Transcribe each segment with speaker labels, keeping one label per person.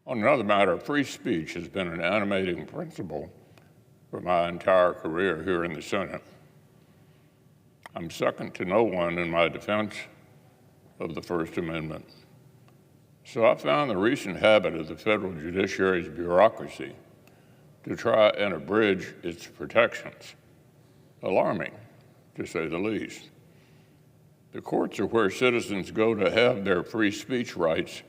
Speaker 1: On another matter, free speech has been an animating principle for my entire career here in the Senate. I'm second to no one in my defense of the First Amendment. So I found the recent habit of the federal judiciary's bureaucracy to try and abridge its protections alarming, to say the least. The courts are where citizens go to have their free speech rights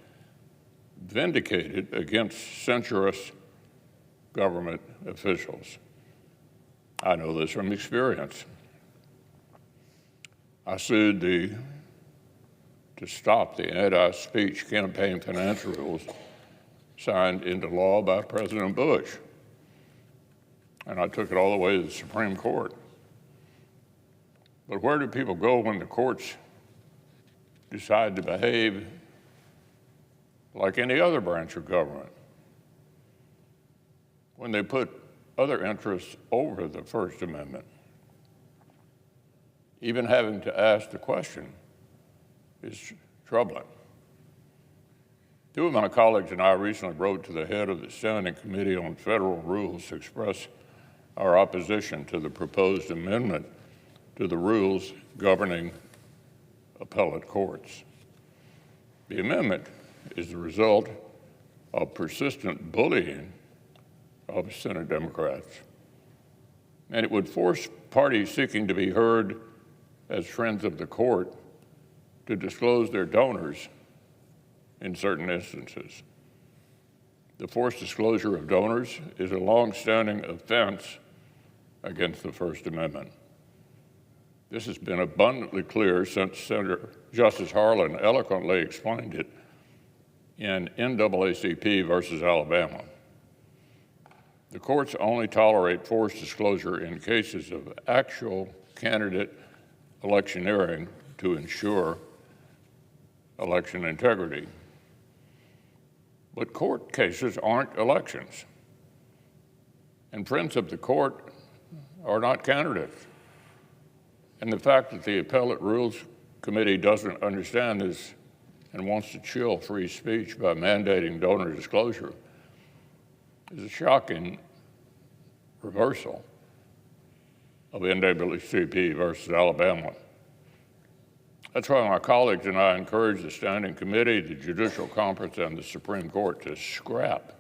Speaker 1: vindicated against censorious government officials. I know this from experience. I sued to stop the anti-speech campaign finance rules signed into law by President Bush. And I took it all the way to the Supreme Court. But where do people go when the courts decide to behave like any other branch of government? When they put other interests over the First Amendment? Even having to ask the question is troubling. Two of my colleagues and I recently wrote to the head of the Standing Committee on Federal Rules to express our opposition to the proposed amendment to the rules governing appellate courts. The amendment is the result of persistent bullying of Senate Democrats, and it would force parties seeking to be heard as friends of the court to disclose their donors in certain instances. The forced disclosure of donors is a long-standing offense against the First Amendment. This has been abundantly clear since Senator Justice Harlan eloquently explained it in NAACP versus Alabama. The courts only tolerate forced disclosure in cases of actual candidate electioneering to ensure election integrity. But court cases aren't elections, and friends of the court are not candidates. And the fact that the Appellate Rules Committee doesn't understand this and wants to chill free speech by mandating donor disclosure is a shocking reversal of NAACP versus Alabama. That's why my colleagues and I encourage the Standing Committee, the Judicial Conference, and the Supreme Court to scrap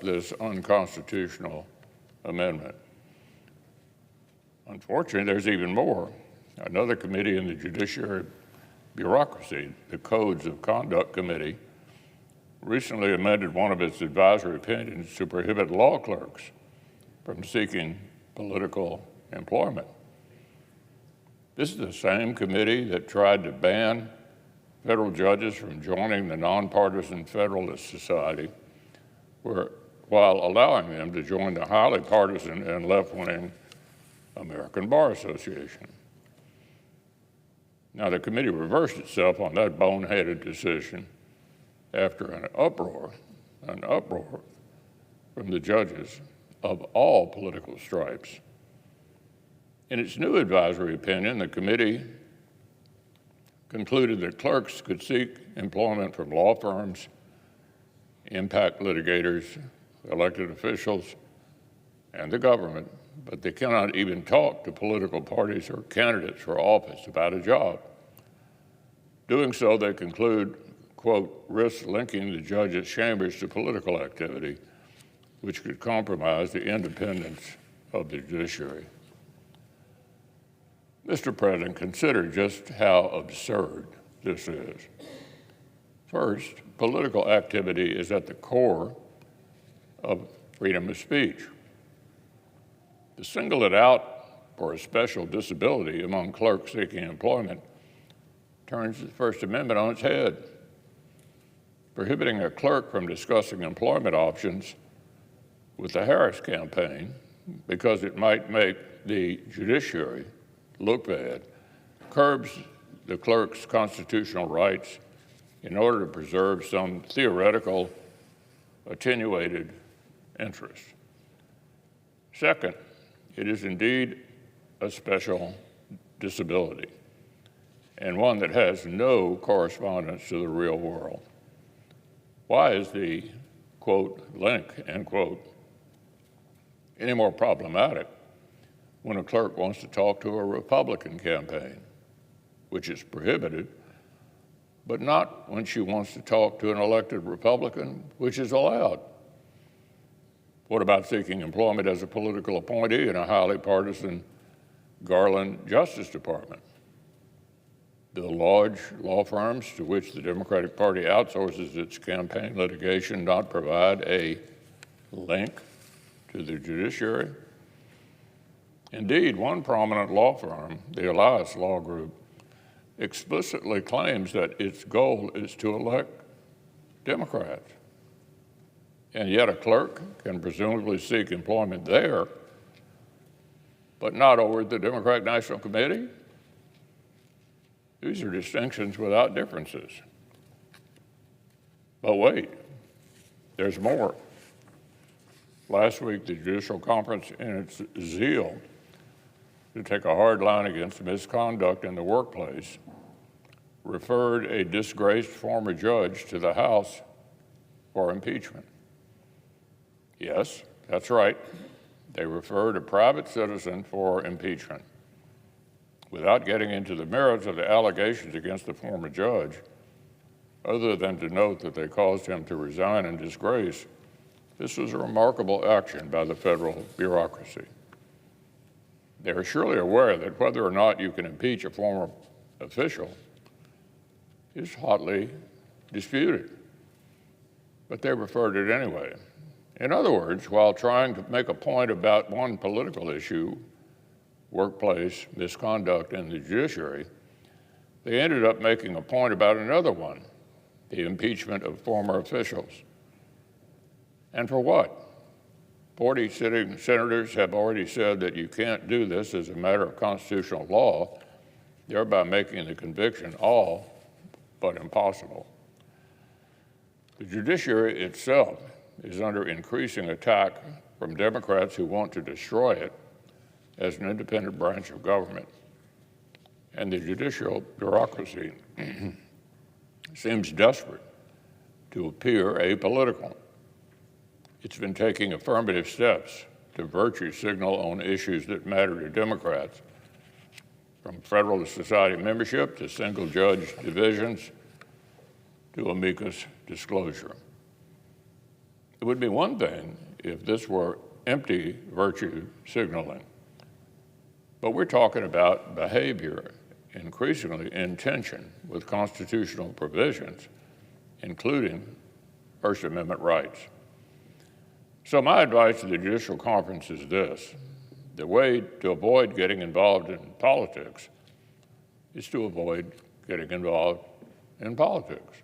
Speaker 1: this unconstitutional amendment. Unfortunately, there's even more. Another committee in the Judiciary Bureaucracy, the Codes of Conduct Committee, recently amended one of its advisory opinions to prohibit law clerks from seeking political employment. This is the same committee that tried to ban federal judges from joining the Nonpartisan Federalist Society, while allowing them to join the highly partisan and left-wing American Bar Association. Now, the committee reversed itself on that boneheaded decision after an uproar from the judges of all political stripes. In its new advisory opinion, the committee concluded that clerks could seek employment from law firms, impact litigators, elected officials, and the government, but they cannot even talk to political parties or candidates for office about a job. Doing so, they conclude, quote, risks linking the judges' chambers to political activity, which could compromise the independence of the judiciary. Mr. President, consider just how absurd this is. First, political activity is at the core of freedom of speech. To single it out for a special disability among clerks seeking employment turns the First Amendment on its head. Prohibiting a clerk from discussing employment options with the Harris campaign because it might make the judiciary look bad curbs the clerk's constitutional rights in order to preserve some theoretical attenuated interest. Second, it is indeed a special disability and one that has no correspondence to the real world. Why is the, quote, link, end quote, any more problematic when a clerk wants to talk to a Republican campaign, which is prohibited, but not when she wants to talk to an elected Republican, which is allowed? What about seeking employment as a political appointee in a highly partisan Garland Justice Department? Do the large law firms to which the Democratic Party outsources its campaign litigation not provide a link to the judiciary? Indeed, one prominent law firm, the Elias Law Group, explicitly claims that its goal is to elect Democrats. And yet a clerk can presumably seek employment there, but not over at the Democratic National Committee? These are distinctions without differences. But wait, there's more. Last week, the Judicial Conference, in its zeal to take a hard line against misconduct in the workplace, referred a disgraced former judge to the House for impeachment. Yes, that's right. They referred a private citizen for impeachment. Without getting into the merits of the allegations against the former judge, other than to note that they caused him to resign in disgrace, this was a remarkable action by the federal bureaucracy. They are surely aware that whether or not you can impeach a former official is hotly disputed, but they referred it anyway. In other words, while trying to make a point about one political issue, workplace misconduct in the judiciary, they ended up making a point about another one, the impeachment of former officials. And for what? 40 sitting senators have already said that you can't do this as a matter of constitutional law, thereby making the conviction all but impossible. The judiciary itself is under increasing attack from Democrats who want to destroy it as an independent branch of government. And the judicial bureaucracy seems desperate to appear apolitical. It's been taking affirmative steps to virtue signal on issues that matter to Democrats, from Federalist Society membership to single judge divisions to amicus disclosure. It would be one thing if this were empty virtue signaling, but we're talking about behavior increasingly in tension with constitutional provisions, including First Amendment rights. So my advice to the Judicial Conference is this: the way to avoid getting involved in politics is to avoid getting involved in politics.